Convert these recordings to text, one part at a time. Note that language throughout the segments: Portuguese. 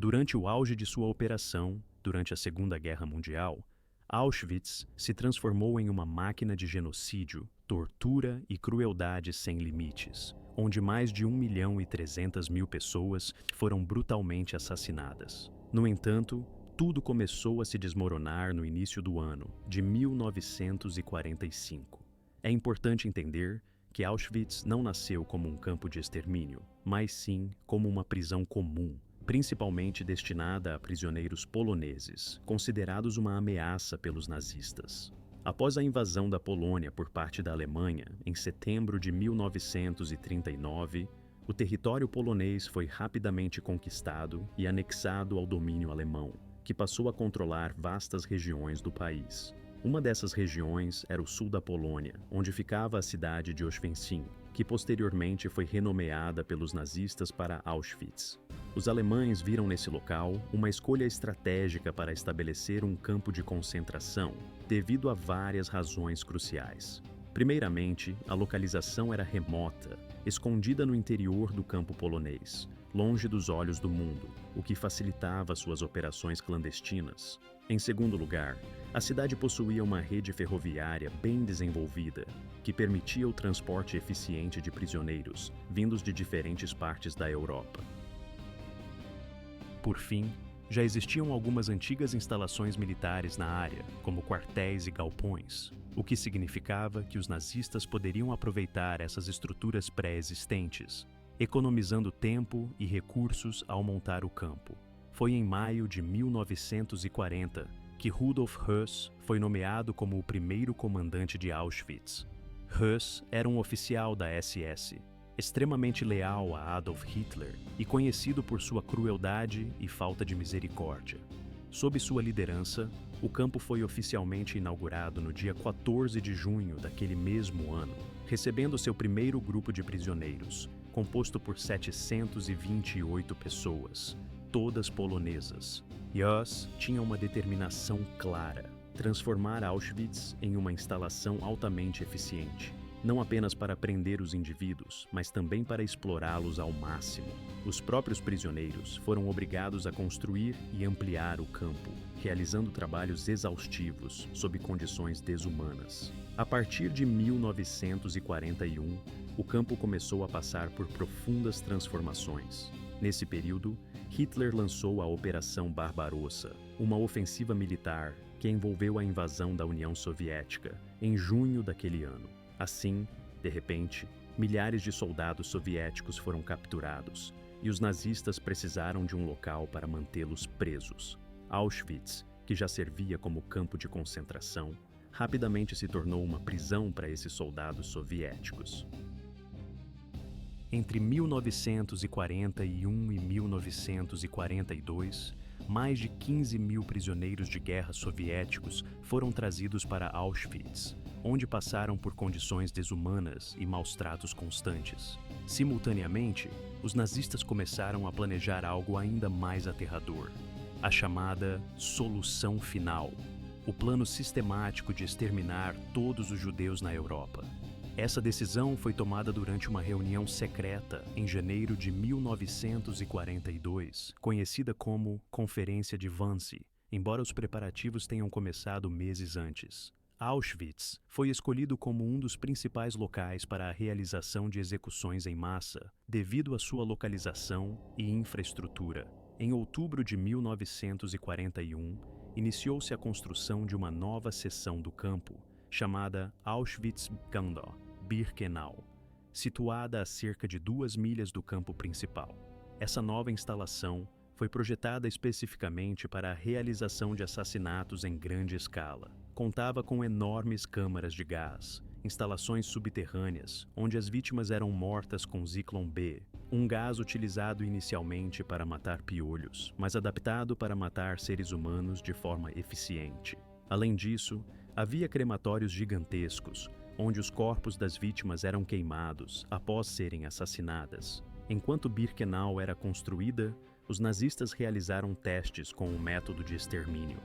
Durante o auge de sua operação, durante a Segunda Guerra Mundial, Auschwitz se transformou em uma máquina de genocídio, tortura e crueldade sem limites, onde mais de 1.300.000 pessoas foram brutalmente assassinadas. No entanto, tudo começou a se desmoronar no início do ano de 1945. É importante entender que Auschwitz não nasceu como um campo de extermínio, mas sim como uma prisão comum, principalmente destinada a prisioneiros poloneses, considerados uma ameaça pelos nazistas. Após a invasão da Polônia por parte da Alemanha, em setembro de 1939, o território polonês foi rapidamente conquistado e anexado ao domínio alemão, que passou a controlar vastas regiões do país. Uma dessas regiões era o sul da Polônia, onde ficava a cidade de Oświęcim, que posteriormente foi renomeada pelos nazistas para Auschwitz. Os alemães viram nesse local uma escolha estratégica para estabelecer um campo de concentração, devido a várias razões cruciais. Primeiramente, a localização era remota, escondida no interior do campo polonês, longe dos olhos do mundo, o que facilitava suas operações clandestinas. Em segundo lugar, a cidade possuía uma rede ferroviária bem desenvolvida, que permitia o transporte eficiente de prisioneiros vindos de diferentes partes da Europa. Por fim, já existiam algumas antigas instalações militares na área, como quartéis e galpões, o que significava que os nazistas poderiam aproveitar essas estruturas pré-existentes, economizando tempo e recursos ao montar o campo. Foi em maio de 1940 que Rudolf Höss foi nomeado como o primeiro comandante de Auschwitz. Höss era um oficial da SS, extremamente leal a Adolf Hitler e conhecido por sua crueldade e falta de misericórdia. Sob sua liderança, o campo foi oficialmente inaugurado no dia 14 de junho daquele mesmo ano, recebendo seu primeiro grupo de prisioneiros, composto por 728 pessoas, todas polonesas. Höss tinha uma determinação clara: transformar Auschwitz em uma instalação altamente eficiente, não apenas para prender os indivíduos, mas também para explorá-los ao máximo. Os próprios prisioneiros foram obrigados a construir e ampliar o campo, realizando trabalhos exaustivos sob condições desumanas. A partir de 1941, o campo começou a passar por profundas transformações. Nesse período, Hitler lançou a Operação Barbarossa, uma ofensiva militar que envolveu a invasão da União Soviética em junho daquele ano. Assim, de repente, milhares de soldados soviéticos foram capturados e os nazistas precisaram de um local para mantê-los presos. Auschwitz, que já servia como campo de concentração, rapidamente se tornou uma prisão para esses soldados soviéticos. Entre 1941 e 1942, mais de 15.000 prisioneiros de guerra soviéticos foram trazidos para Auschwitz, onde passaram por condições desumanas e maus-tratos constantes. Simultaneamente, os nazistas começaram a planejar algo ainda mais aterrador: a chamada Solução Final, o plano sistemático de exterminar todos os judeus na Europa. Essa decisão foi tomada durante uma reunião secreta em janeiro de 1942, conhecida como Conferência de Wannsee, embora os preparativos tenham começado meses antes. Auschwitz foi escolhido como um dos principais locais para a realização de execuções em massa, devido à sua localização e infraestrutura. Em outubro de 1941, iniciou-se a construção de uma nova seção do campo, chamada Auschwitz-Birkenau, situada a cerca de 2 milhas do campo principal. Essa nova instalação foi projetada especificamente para a realização de assassinatos em grande escala. Contava com enormes câmaras de gás, instalações subterrâneas, onde as vítimas eram mortas com Zyklon B, um gás utilizado inicialmente para matar piolhos, mas adaptado para matar seres humanos de forma eficiente. Além disso, havia crematórios gigantescos, onde os corpos das vítimas eram queimados após serem assassinadas. Enquanto Birkenau era construída, os nazistas realizaram testes com o método de extermínio.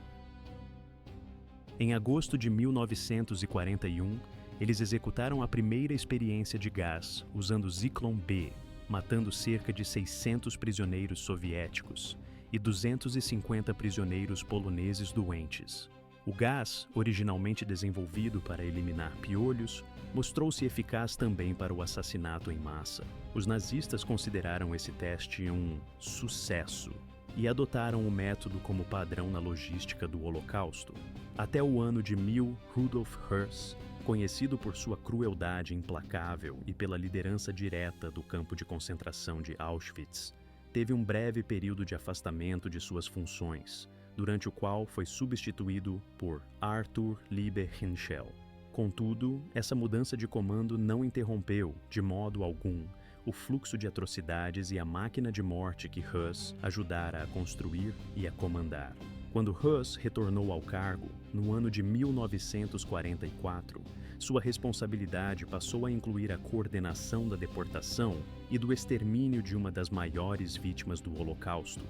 Em agosto de 1941, eles executaram a primeira experiência de gás usando Zyklon B, matando cerca de 600 prisioneiros soviéticos e 250 prisioneiros poloneses doentes. O gás, originalmente desenvolvido para eliminar piolhos, mostrou-se eficaz também para o assassinato em massa. Os nazistas consideraram esse teste um sucesso e adotaram o método como padrão na logística do Holocausto. Até o ano de 1000, Rudolf Höss, conhecido por sua crueldade implacável e pela liderança direta do campo de concentração de Auschwitz, teve um breve período de afastamento de suas funções, durante o qual foi substituído por Arthur Lieber Henschel. Contudo, essa mudança de comando não interrompeu, de modo algum, o fluxo de atrocidades e a máquina de morte que Höss ajudara a construir e a comandar. Quando Höss retornou ao cargo, no ano de 1944, sua responsabilidade passou a incluir a coordenação da deportação e do extermínio de uma das maiores vítimas do Holocausto,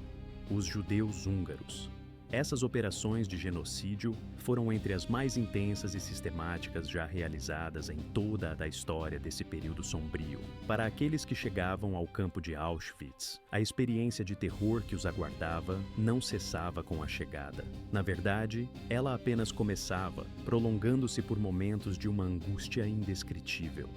os judeus húngaros. Essas operações de genocídio foram entre as mais intensas e sistemáticas já realizadas em toda a história desse período sombrio. Para aqueles que chegavam ao campo de Auschwitz, a experiência de terror que os aguardava não cessava com a chegada. Na verdade, ela apenas começava, prolongando-se por momentos de uma angústia indescritível.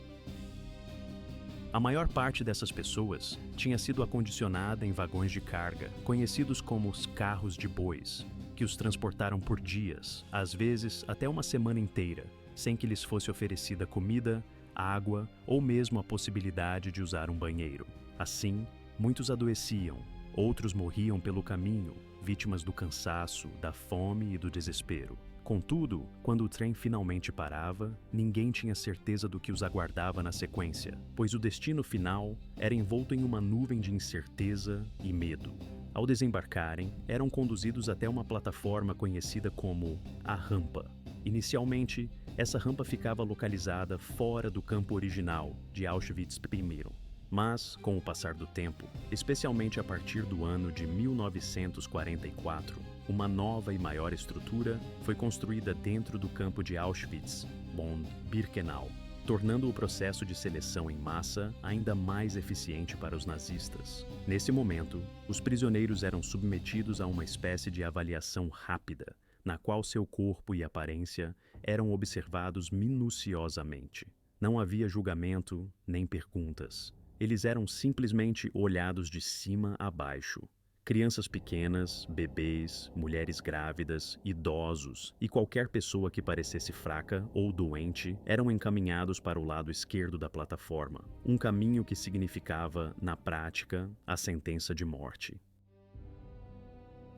A maior parte dessas pessoas tinha sido acondicionada em vagões de carga, conhecidos como os carros de bois, que os transportaram por dias, às vezes até uma semana inteira, sem que lhes fosse oferecida comida, água ou mesmo a possibilidade de usar um banheiro. Assim, muitos adoeciam, outros morriam pelo caminho, vítimas do cansaço, da fome e do desespero. Contudo, quando o trem finalmente parava, ninguém tinha certeza do que os aguardava na sequência, pois o destino final era envolto em uma nuvem de incerteza e medo. Ao desembarcarem, eram conduzidos até uma plataforma conhecida como a rampa. Inicialmente, essa rampa ficava localizada fora do campo original de Auschwitz I. Mas, com o passar do tempo, especialmente a partir do ano de 1944, uma nova e maior estrutura foi construída dentro do campo de Auschwitz-Birkenau, tornando o processo de seleção em massa ainda mais eficiente para os nazistas. Nesse momento, os prisioneiros eram submetidos a uma espécie de avaliação rápida, na qual seu corpo e aparência eram observados minuciosamente. Não havia julgamento nem perguntas. Eles eram simplesmente olhados de cima a baixo. Crianças pequenas, bebês, mulheres grávidas, idosos e qualquer pessoa que parecesse fraca ou doente eram encaminhados para o lado esquerdo da plataforma, um caminho que significava, na prática, a sentença de morte.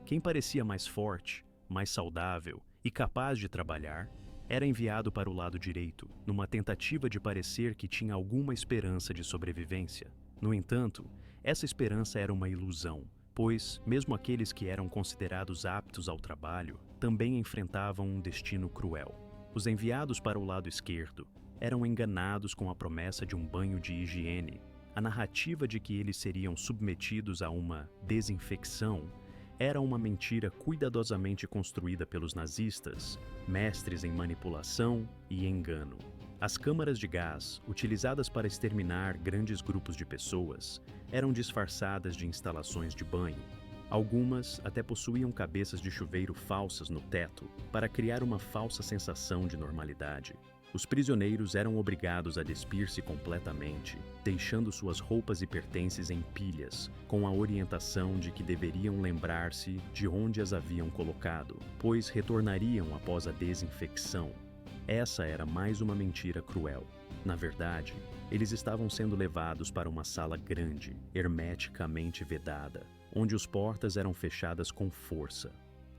Quem parecia mais forte, mais saudável e capaz de trabalhar era enviado para o lado direito, numa tentativa de parecer que tinha alguma esperança de sobrevivência. No entanto, essa esperança era uma ilusão, pois, mesmo aqueles que eram considerados aptos ao trabalho, também enfrentavam um destino cruel. Os enviados para o lado esquerdo eram enganados com a promessa de um banho de higiene. A narrativa de que eles seriam submetidos a uma desinfecção era uma mentira cuidadosamente construída pelos nazistas, mestres em manipulação e engano. As câmaras de gás, utilizadas para exterminar grandes grupos de pessoas, eram disfarçadas de instalações de banho. Algumas até possuíam cabeças de chuveiro falsas no teto para criar uma falsa sensação de normalidade. Os prisioneiros eram obrigados a despir-se completamente, deixando suas roupas e pertences em pilhas, com a orientação de que deveriam lembrar-se de onde as haviam colocado, pois retornariam após a desinfecção. Essa era mais uma mentira cruel. Na verdade, eles estavam sendo levados para uma sala grande, hermeticamente vedada, onde as portas eram fechadas com força.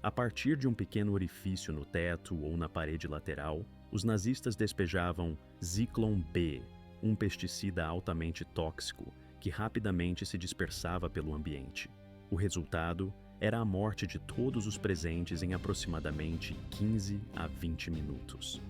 A partir de um pequeno orifício no teto ou na parede lateral, os nazistas despejavam Zyklon B, um pesticida altamente tóxico que rapidamente se dispersava pelo ambiente. O resultado era a morte de todos os presentes em aproximadamente 15 a 20 minutos.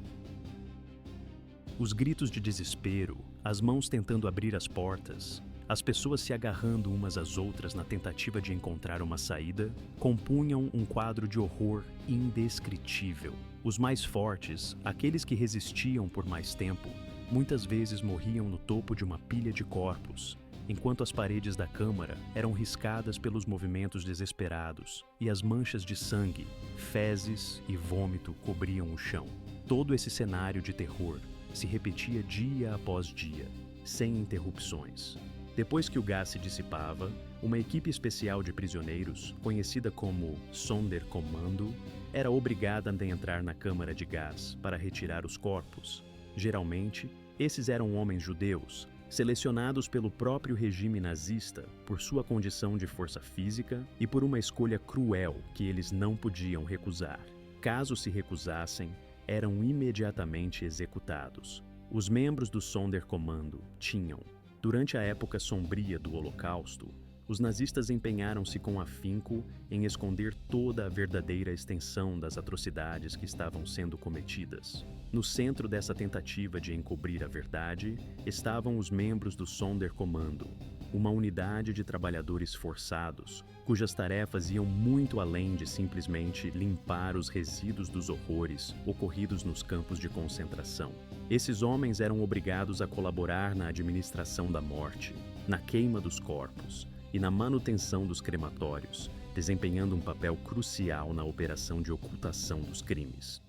Os gritos de desespero, as mãos tentando abrir as portas, as pessoas se agarrando umas às outras na tentativa de encontrar uma saída, compunham um quadro de horror indescritível. Os mais fortes, aqueles que resistiam por mais tempo, muitas vezes morriam no topo de uma pilha de corpos, enquanto as paredes da câmara eram riscadas pelos movimentos desesperados e as manchas de sangue, fezes e vômito cobriam o chão. Todo esse cenário de terror se repetia dia após dia, sem interrupções. Depois que o gás se dissipava, uma equipe especial de prisioneiros, conhecida como Sonderkommando, era obrigada a adentrar na câmara de gás para retirar os corpos. Geralmente, esses eram homens judeus, selecionados pelo próprio regime nazista por sua condição de força física e por uma escolha cruel que eles não podiam recusar. Caso se recusassem, eram imediatamente executados. Os membros do Sonderkommando tinham, durante a época sombria do Holocausto, os nazistas empenharam-se com afinco em esconder toda a verdadeira extensão das atrocidades que estavam sendo cometidas. No centro dessa tentativa de encobrir a verdade estavam os membros do Sonderkommando, uma unidade de trabalhadores forçados, cujas tarefas iam muito além de simplesmente limpar os resíduos dos horrores ocorridos nos campos de concentração. Esses homens eram obrigados a colaborar na administração da morte, na queima dos corpos e na manutenção dos crematórios, desempenhando um papel crucial na operação de ocultação dos crimes.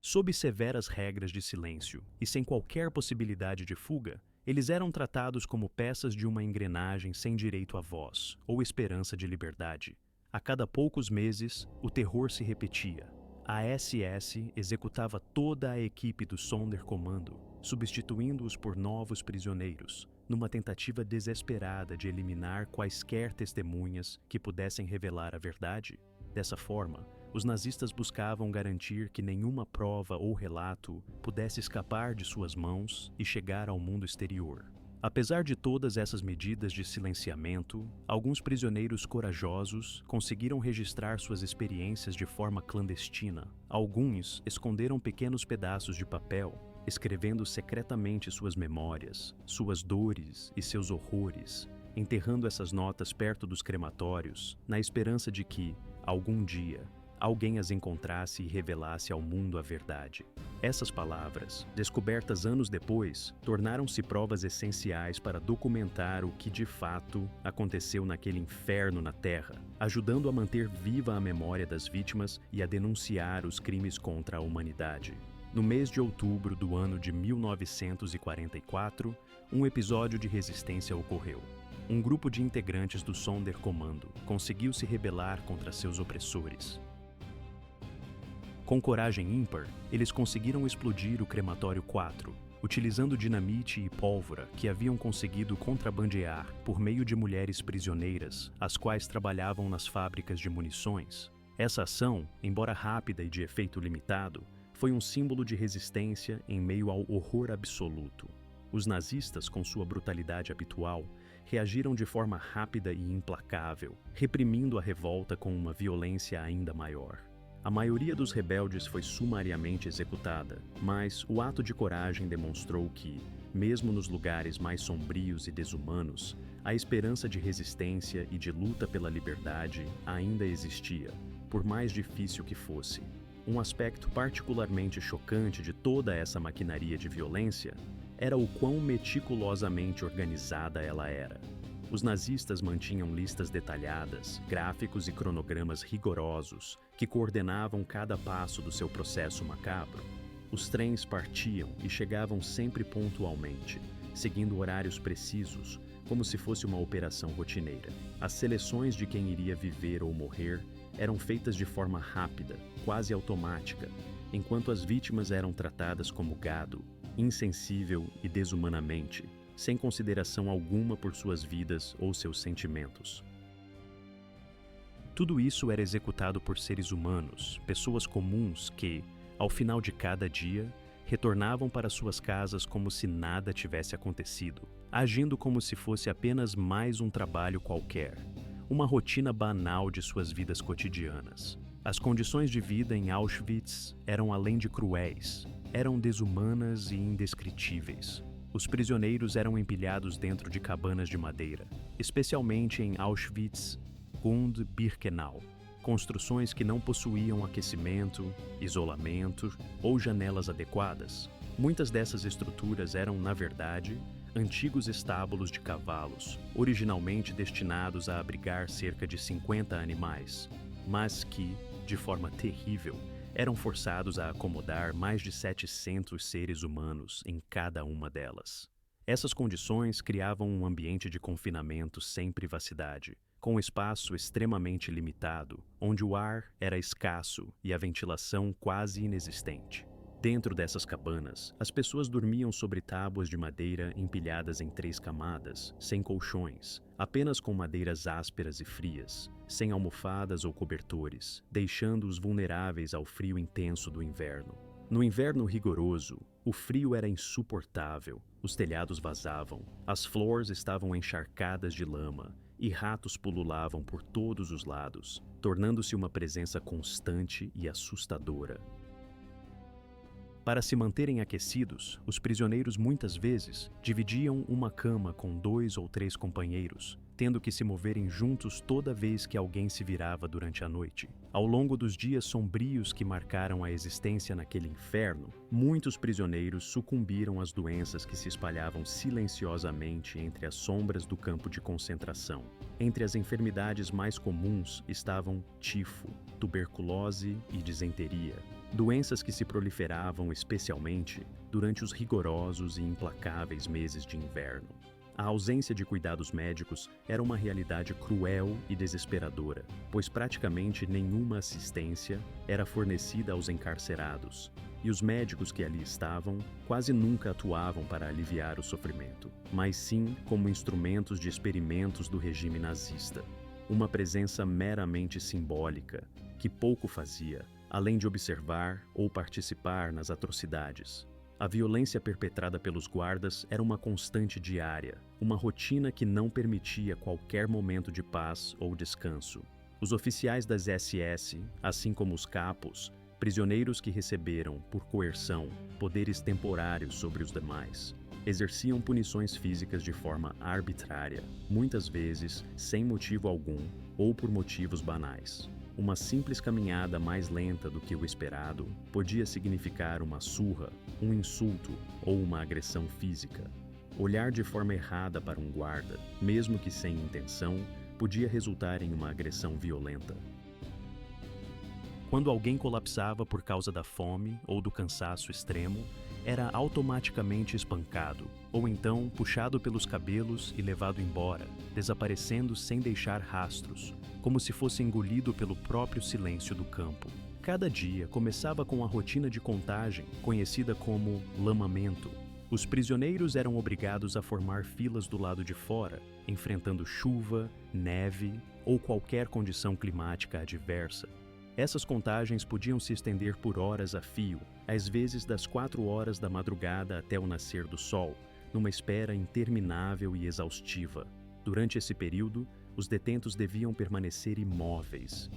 Sob severas regras de silêncio e sem qualquer possibilidade de fuga, eles eram tratados como peças de uma engrenagem sem direito à voz ou esperança de liberdade. A cada poucos meses, o terror se repetia. A SS executava toda a equipe do Sonderkommando, substituindo-os por novos prisioneiros, numa tentativa desesperada de eliminar quaisquer testemunhas que pudessem revelar a verdade. Dessa forma, os nazistas buscavam garantir que nenhuma prova ou relato pudesse escapar de suas mãos e chegar ao mundo exterior. Apesar de todas essas medidas de silenciamento, alguns prisioneiros corajosos conseguiram registrar suas experiências de forma clandestina. Alguns esconderam pequenos pedaços de papel, escrevendo secretamente suas memórias, suas dores e seus horrores, enterrando essas notas perto dos crematórios, na esperança de que, algum dia, alguém as encontrasse e revelasse ao mundo a verdade. Essas palavras, descobertas anos depois, tornaram-se provas essenciais para documentar o que de fato aconteceu naquele inferno na Terra, ajudando a manter viva a memória das vítimas e a denunciar os crimes contra a humanidade. No mês de outubro do ano de 1944, um episódio de resistência ocorreu. Um grupo de integrantes do Sonderkommando conseguiu se rebelar contra seus opressores. Com coragem ímpar, eles conseguiram explodir o crematório 4, utilizando dinamite e pólvora que haviam conseguido contrabandear por meio de mulheres prisioneiras, as quais trabalhavam nas fábricas de munições. Essa ação, embora rápida e de efeito limitado, foi um símbolo de resistência em meio ao horror absoluto. Os nazistas, com sua brutalidade habitual, reagiram de forma rápida e implacável, reprimindo a revolta com uma violência ainda maior. A maioria dos rebeldes foi sumariamente executada, mas o ato de coragem demonstrou que, mesmo nos lugares mais sombrios e desumanos, a esperança de resistência e de luta pela liberdade ainda existia, por mais difícil que fosse. Um aspecto particularmente chocante de toda essa maquinaria de violência era o quão meticulosamente organizada ela era. Os nazistas mantinham listas detalhadas, gráficos e cronogramas rigorosos que coordenavam cada passo do seu processo macabro. Os trens partiam e chegavam sempre pontualmente, seguindo horários precisos, como se fosse uma operação rotineira. As seleções de quem iria viver ou morrer eram feitas de forma rápida, quase automática, enquanto as vítimas eram tratadas como gado, insensível e desumanamente, sem consideração alguma por suas vidas ou seus sentimentos. Tudo isso era executado por seres humanos, pessoas comuns que, ao final de cada dia, retornavam para suas casas como se nada tivesse acontecido, agindo como se fosse apenas mais um trabalho qualquer, uma rotina banal de suas vidas cotidianas. As condições de vida em Auschwitz eram além de cruéis, eram desumanas e indescritíveis. Os prisioneiros eram empilhados dentro de cabanas de madeira, especialmente em Auschwitz und Birkenau, construções que não possuíam aquecimento, isolamento ou janelas adequadas. Muitas dessas estruturas eram, na verdade, antigos estábulos de cavalos, originalmente destinados a abrigar cerca de 50 animais, mas que, de forma terrível, eram forçados a acomodar mais de 700 seres humanos em cada uma delas. Essas condições criavam um ambiente de confinamento sem privacidade, com espaço extremamente limitado, onde o ar era escasso e a ventilação quase inexistente. Dentro dessas cabanas, as pessoas dormiam sobre tábuas de madeira empilhadas em 3 camadas, sem colchões, apenas com madeiras ásperas e frias, sem almofadas ou cobertores, deixando-os vulneráveis ao frio intenso do inverno. No inverno rigoroso, o frio era insuportável, os telhados vazavam, as floors estavam encharcadas de lama e ratos pululavam por todos os lados, tornando-se uma presença constante e assustadora. Para se manterem aquecidos, os prisioneiros muitas vezes dividiam uma cama com 2 ou 3 companheiros, tendo que se moverem juntos toda vez que alguém se virava durante a noite. Ao longo dos dias sombrios que marcaram a existência naquele inferno, muitos prisioneiros sucumbiram às doenças que se espalhavam silenciosamente entre as sombras do campo de concentração. Entre as enfermidades mais comuns estavam tifo, tuberculose e disenteria, doenças que se proliferavam especialmente durante os rigorosos e implacáveis meses de inverno. A ausência de cuidados médicos era uma realidade cruel e desesperadora, pois praticamente nenhuma assistência era fornecida aos encarcerados, e os médicos que ali estavam quase nunca atuavam para aliviar o sofrimento, mas sim como instrumentos de experimentos do regime nazista. Uma presença meramente simbólica, que pouco fazia, além de observar ou participar nas atrocidades. A violência perpetrada pelos guardas era uma constante diária, uma rotina que não permitia qualquer momento de paz ou descanso. Os oficiais das SS, assim como os capos, prisioneiros que receberam, por coerção, poderes temporários sobre os demais, exerciam punições físicas de forma arbitrária, muitas vezes sem motivo algum ou por motivos banais. Uma simples caminhada mais lenta do que o esperado podia significar uma surra, um insulto ou uma agressão física. Olhar de forma errada para um guarda, mesmo que sem intenção, podia resultar em uma agressão violenta. Quando alguém colapsava por causa da fome ou do cansaço extremo, era automaticamente espancado, ou então puxado pelos cabelos e levado embora, desaparecendo sem deixar rastros, como se fosse engolido pelo próprio silêncio do campo. Cada dia começava com a rotina de contagem, conhecida como lamamento. Os prisioneiros eram obrigados a formar filas do lado de fora, enfrentando chuva, neve ou qualquer condição climática adversa. Essas contagens podiam se estender por horas a fio, às vezes das 4 horas da madrugada até o nascer do sol, numa espera interminável e exaustiva. Durante esse período, os detentos deviam permanecer imóveis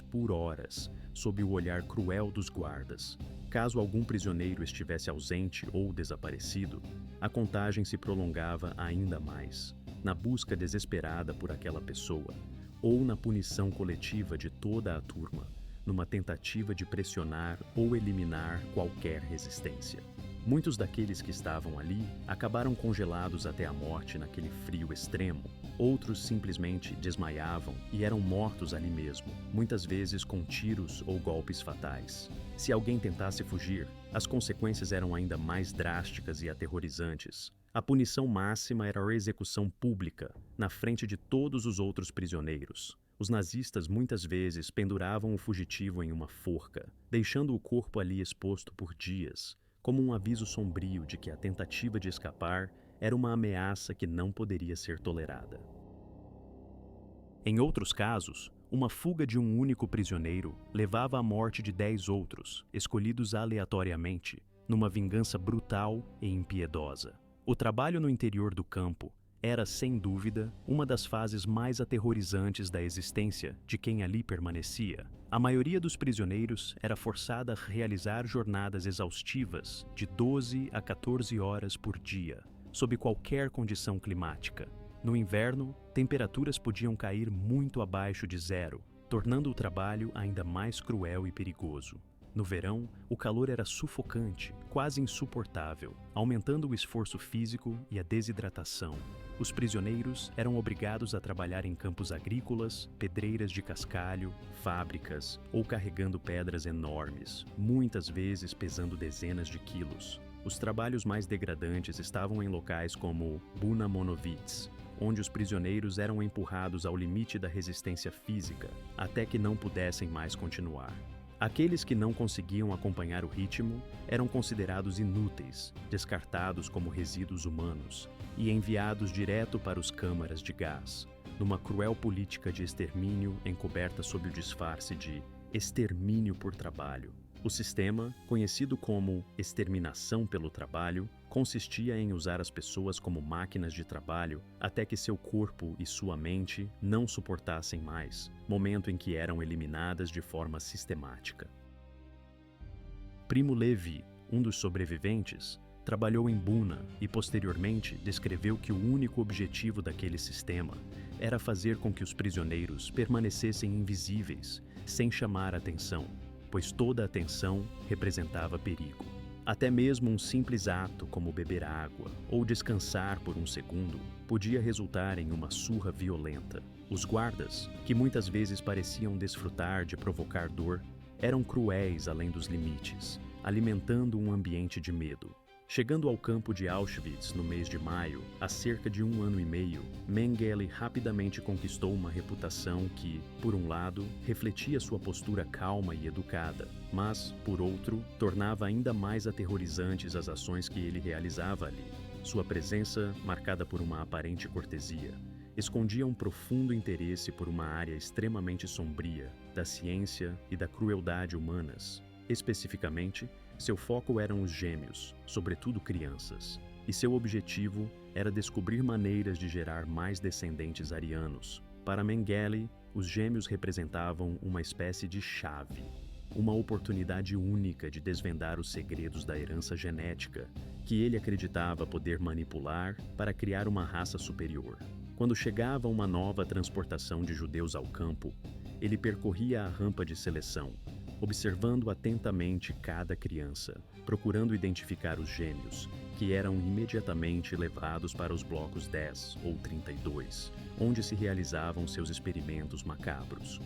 por horas, sob o olhar cruel dos guardas. Caso algum prisioneiro estivesse ausente ou desaparecido, a contagem se prolongava ainda mais, na busca desesperada por aquela pessoa, ou na punição coletiva de toda a turma, numa tentativa de pressionar ou eliminar qualquer resistência. Muitos daqueles que estavam ali acabaram congelados até a morte naquele frio extremo. Outros simplesmente desmaiavam e eram mortos ali mesmo, muitas vezes com tiros ou golpes fatais. Se alguém tentasse fugir, as consequências eram ainda mais drásticas e aterrorizantes. A punição máxima era a execução pública, na frente de todos os outros prisioneiros. Os nazistas muitas vezes penduravam o fugitivo em uma forca, deixando o corpo ali exposto por dias, como um aviso sombrio de que a tentativa de escapar era uma ameaça que não poderia ser tolerada. Em outros casos, uma fuga de um único prisioneiro levava à morte de 10 outros, escolhidos aleatoriamente, numa vingança brutal e impiedosa. O trabalho no interior do campo era, sem dúvida, uma das fases mais aterrorizantes da existência de quem ali permanecia. A maioria dos prisioneiros era forçada a realizar jornadas exaustivas de 12 a 14 horas por dia, sob qualquer condição climática. No inverno, temperaturas podiam cair muito abaixo de zero, tornando o trabalho ainda mais cruel e perigoso. No verão, o calor era sufocante, quase insuportável, aumentando o esforço físico e a desidratação. Os prisioneiros eram obrigados a trabalhar em campos agrícolas, pedreiras de cascalho, fábricas ou carregando pedras enormes, muitas vezes pesando dezenas de quilos. Os trabalhos mais degradantes estavam em locais como Buna Monovitz, onde os prisioneiros eram empurrados ao limite da resistência física até que não pudessem mais continuar. Aqueles que não conseguiam acompanhar o ritmo eram considerados inúteis, descartados como resíduos humanos e enviados direto para as câmaras de gás, numa cruel política de extermínio encoberta sob o disfarce de extermínio por trabalho. O sistema, conhecido como exterminação pelo trabalho, consistia em usar as pessoas como máquinas de trabalho até que seu corpo e sua mente não suportassem mais, momento em que eram eliminadas de forma sistemática. Primo Levi, um dos sobreviventes, trabalhou em Buna e posteriormente descreveu que o único objetivo daquele sistema era fazer com que os prisioneiros permanecessem invisíveis, sem chamar atenção, pois toda atenção representava perigo. Até mesmo um simples ato como beber água ou descansar por um segundo podia resultar em uma surra violenta. Os guardas, que muitas vezes pareciam desfrutar de provocar dor, eram cruéis além dos limites, alimentando um ambiente de medo. Chegando ao campo de Auschwitz no mês de maio, há cerca de 1 ano e meio, Mengele rapidamente conquistou uma reputação que, por um lado, refletia sua postura calma e educada, mas, por outro, tornava ainda mais aterrorizantes as ações que ele realizava ali. Sua presença, marcada por uma aparente cortesia, escondia um profundo interesse por uma área extremamente sombria da ciência e da crueldade humanas. Especificamente, seu foco eram os gêmeos, sobretudo crianças, e seu objetivo era descobrir maneiras de gerar mais descendentes arianos. Para Mengele, os gêmeos representavam uma espécie de chave, uma oportunidade única de desvendar os segredos da herança genética, que ele acreditava poder manipular para criar uma raça superior. Quando chegava uma nova transportação de judeus ao campo, ele percorria a rampa de seleção, observando atentamente cada criança, procurando identificar os gêmeos, que eram imediatamente levados para os blocos 10 ou 32, onde se realizavam seus experimentos macabros.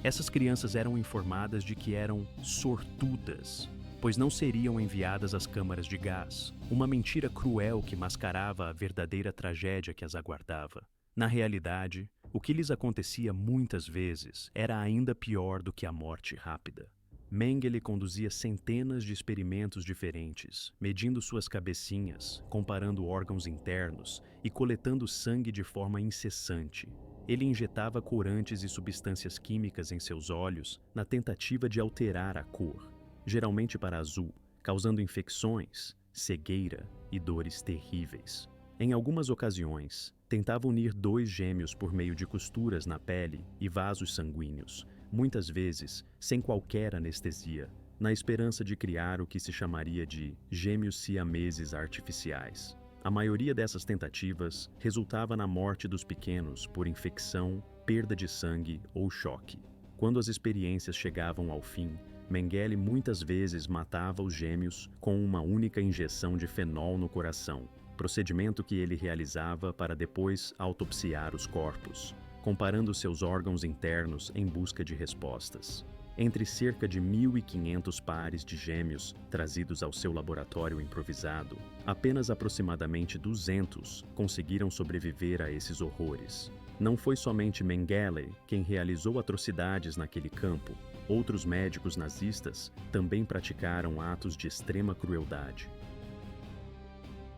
Essas crianças eram informadas de que eram sortudas, pois não seriam enviadas às câmaras de gás, uma mentira cruel que mascarava a verdadeira tragédia que as aguardava. Na realidade, o que lhes acontecia muitas vezes era ainda pior do que a morte rápida. Mengele conduzia centenas de experimentos diferentes, medindo suas cabecinhas, comparando órgãos internos e coletando sangue de forma incessante. Ele injetava corantes e substâncias químicas em seus olhos na tentativa de alterar a cor, geralmente para azul, causando infecções, cegueira e dores terríveis. Em algumas ocasiões, tentava unir 2 gêmeos por meio de costuras na pele e vasos sanguíneos, muitas vezes sem qualquer anestesia, na esperança de criar o que se chamaria de gêmeos siameses artificiais. A maioria dessas tentativas resultava na morte dos pequenos por infecção, perda de sangue ou choque. Quando as experiências chegavam ao fim, Mengele muitas vezes matava os gêmeos com uma única injeção de fenol no coração, procedimento que ele realizava para depois autopsiar os corpos, comparando seus órgãos internos em busca de respostas. Entre cerca de 1.500 pares de gêmeos trazidos ao seu laboratório improvisado, apenas aproximadamente 200 conseguiram sobreviver a esses horrores. Não foi somente Mengele quem realizou atrocidades naquele campo. Outros médicos nazistas também praticaram atos de extrema crueldade.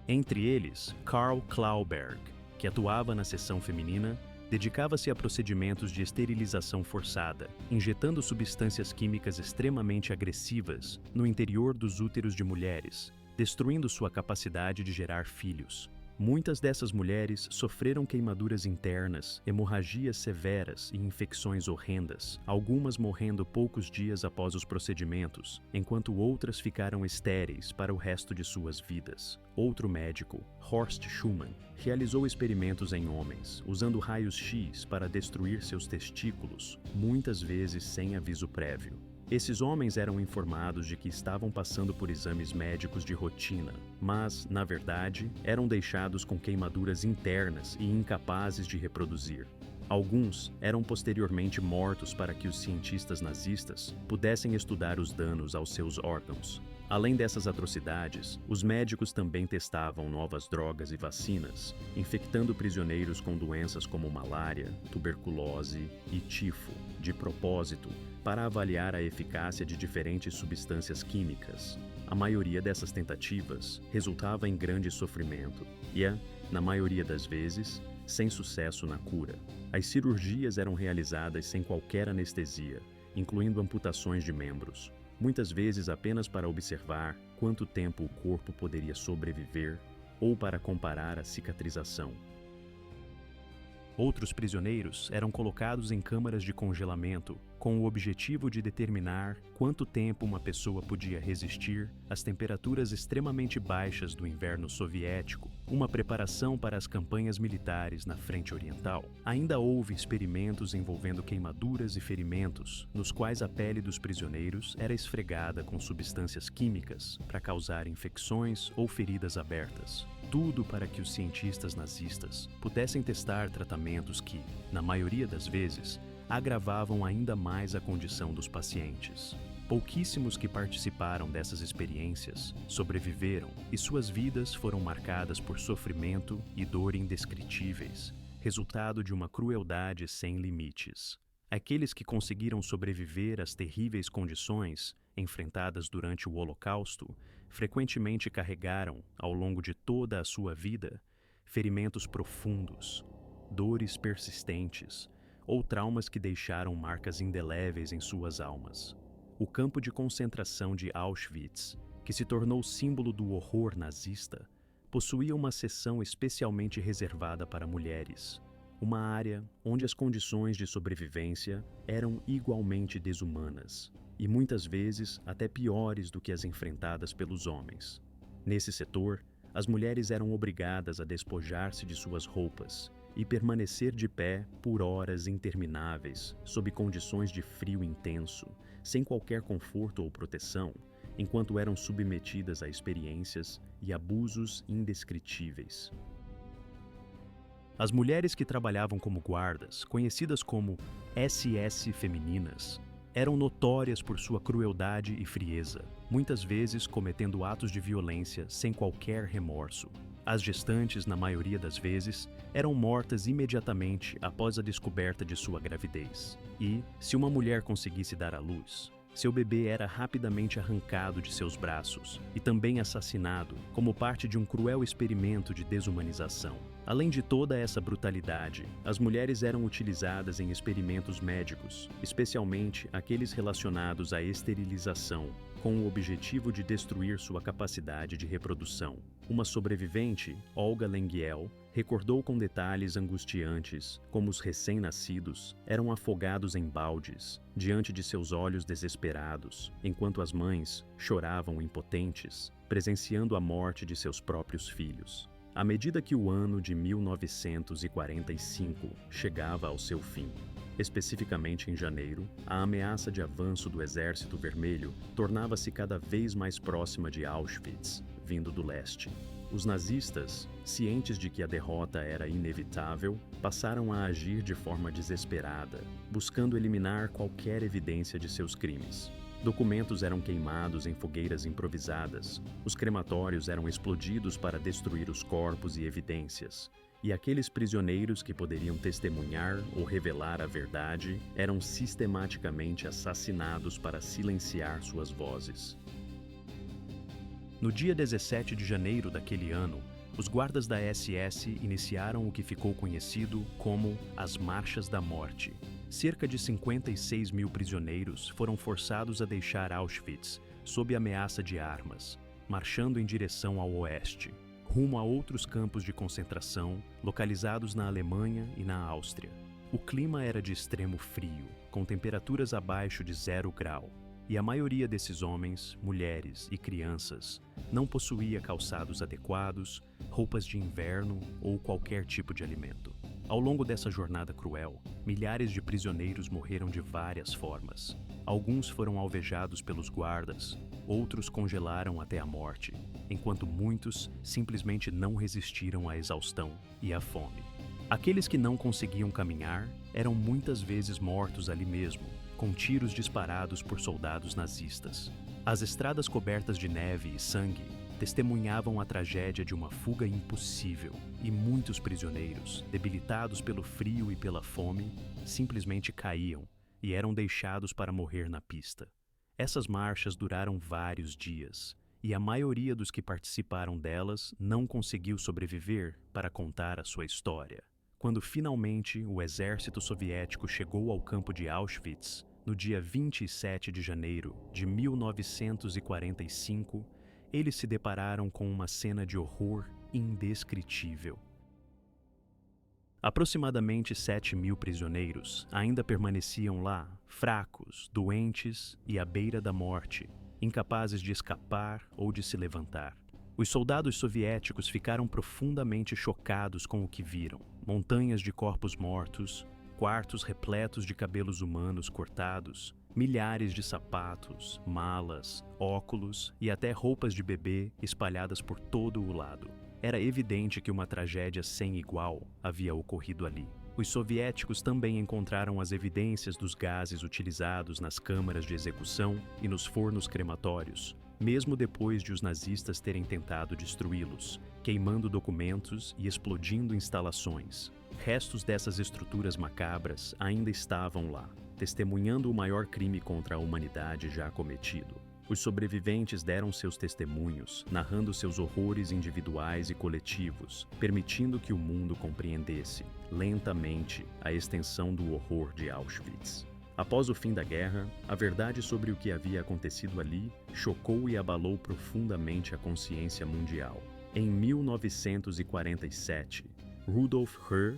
Entre eles, Karl Klauberg, que atuava na seção feminina, dedicava-se a procedimentos de esterilização forçada, injetando substâncias químicas extremamente agressivas no interior dos úteros de mulheres, destruindo sua capacidade de gerar filhos. Muitas dessas mulheres sofreram queimaduras internas, hemorragias severas e infecções horrendas, algumas morrendo poucos dias após os procedimentos, enquanto outras ficaram estéreis para o resto de suas vidas. Outro médico, Horst Schumann, realizou experimentos em homens, usando raios-x para destruir seus testículos, muitas vezes sem aviso prévio. Esses homens eram informados de que estavam passando por exames médicos de rotina, mas, na verdade, eram deixados com queimaduras internas e incapazes de reproduzir. Alguns eram posteriormente mortos para que os cientistas nazistas pudessem estudar os danos aos seus órgãos. Além dessas atrocidades, os médicos também testavam novas drogas e vacinas, infectando prisioneiros com doenças como malária, tuberculose e tifo, de propósito, para avaliar a eficácia de diferentes substâncias químicas. A maioria dessas tentativas resultava em grande sofrimento e, na maioria das vezes, sem sucesso na cura. As cirurgias eram realizadas sem qualquer anestesia, incluindo amputações de membros, muitas vezes apenas para observar quanto tempo o corpo poderia sobreviver ou para comparar a cicatrização. Outros prisioneiros eram colocados em câmaras de congelamento com o objetivo de determinar quanto tempo uma pessoa podia resistir às temperaturas extremamente baixas do inverno soviético, uma preparação para as campanhas militares na frente oriental. Ainda houve experimentos envolvendo queimaduras e ferimentos, nos quais a pele dos prisioneiros era esfregada com substâncias químicas para causar infecções ou feridas abertas. Tudo para que os cientistas nazistas pudessem testar tratamentos que, na maioria das vezes, agravavam ainda mais a condição dos pacientes. Pouquíssimos que participaram dessas experiências sobreviveram e suas vidas foram marcadas por sofrimento e dor indescritíveis, resultado de uma crueldade sem limites. Aqueles que conseguiram sobreviver às terríveis condições enfrentadas durante o Holocausto frequentemente carregaram, ao longo de toda a sua vida, ferimentos profundos, dores persistentes ou traumas que deixaram marcas indeléveis em suas almas. O campo de concentração de Auschwitz, que se tornou símbolo do horror nazista, possuía uma seção especialmente reservada para mulheres, uma área onde as condições de sobrevivência eram igualmente desumanas e muitas vezes até piores do que as enfrentadas pelos homens. Nesse setor, as mulheres eram obrigadas a despojar-se de suas roupas e permanecer de pé por horas intermináveis, sob condições de frio intenso, sem qualquer conforto ou proteção, enquanto eram submetidas a experiências e abusos indescritíveis. As mulheres que trabalhavam como guardas, conhecidas como SS femininas, eram notórias por sua crueldade e frieza, muitas vezes cometendo atos de violência sem qualquer remorso. As gestantes, na maioria das vezes, eram mortas imediatamente após a descoberta de sua gravidez. E, se uma mulher conseguisse dar à luz, seu bebê era rapidamente arrancado de seus braços e também assassinado como parte de um cruel experimento de desumanização. Além de toda essa brutalidade, as mulheres eram utilizadas em experimentos médicos, especialmente aqueles relacionados à esterilização, com o objetivo de destruir sua capacidade de reprodução. Uma sobrevivente, Olga Lengyel, recordou com detalhes angustiantes como os recém-nascidos eram afogados em baldes, diante de seus olhos desesperados, enquanto as mães choravam impotentes, presenciando a morte de seus próprios filhos. À medida que o ano de 1945 chegava ao seu fim, especificamente em janeiro, a ameaça de avanço do Exército Vermelho tornava-se cada vez mais próxima de Auschwitz, vindo do leste. Os nazistas, cientes de que a derrota era inevitável, passaram a agir de forma desesperada, buscando eliminar qualquer evidência de seus crimes. Documentos eram queimados em fogueiras improvisadas, os crematórios eram explodidos para destruir os corpos e evidências, e aqueles prisioneiros que poderiam testemunhar ou revelar a verdade eram sistematicamente assassinados para silenciar suas vozes. No dia 17 de janeiro daquele ano, os guardas da SS iniciaram o que ficou conhecido como as Marchas da Morte. Cerca de 56 mil prisioneiros foram forçados a deixar Auschwitz sob ameaça de armas, marchando em direção ao oeste, rumo a outros campos de concentração localizados na Alemanha e na Áustria. O clima era de extremo frio, com temperaturas abaixo de 0 grau, e a maioria desses homens, mulheres e crianças não possuía calçados adequados, roupas de inverno ou qualquer tipo de alimento. Ao longo dessa jornada cruel, milhares de prisioneiros morreram de várias formas. Alguns foram alvejados pelos guardas, outros congelaram até a morte, enquanto muitos simplesmente não resistiram à exaustão e à fome. Aqueles que não conseguiam caminhar eram muitas vezes mortos ali mesmo, com tiros disparados por soldados nazistas. As estradas cobertas de neve e sangue testemunhavam a tragédia de uma fuga impossível, e muitos prisioneiros, debilitados pelo frio e pela fome, simplesmente caíam e eram deixados para morrer na pista. Essas marchas duraram vários dias, e a maioria dos que participaram delas não conseguiu sobreviver para contar a sua história. Quando finalmente o exército soviético chegou ao campo de Auschwitz, no dia 27 de janeiro de 1945, eles se depararam com uma cena de horror indescritível. Aproximadamente 7.000 prisioneiros ainda permaneciam lá, fracos, doentes e à beira da morte, incapazes de escapar ou de se levantar. Os soldados soviéticos ficaram profundamente chocados com o que viram: montanhas de corpos mortos, quartos repletos de cabelos humanos cortados, milhares de sapatos, malas, óculos e até roupas de bebê espalhadas por todo o lado. Era evidente que uma tragédia sem igual havia ocorrido ali. Os soviéticos também encontraram as evidências dos gases utilizados nas câmaras de execução e nos fornos crematórios, mesmo depois de os nazistas terem tentado destruí-los, queimando documentos e explodindo instalações. Restos dessas estruturas macabras ainda estavam lá, testemunhando o maior crime contra a humanidade já cometido. Os sobreviventes deram seus testemunhos, narrando seus horrores individuais e coletivos, permitindo que o mundo compreendesse, lentamente, a extensão do horror de Auschwitz. Após o fim da guerra, a verdade sobre o que havia acontecido ali chocou e abalou profundamente a consciência mundial. Em 1947, Rudolf Höhr,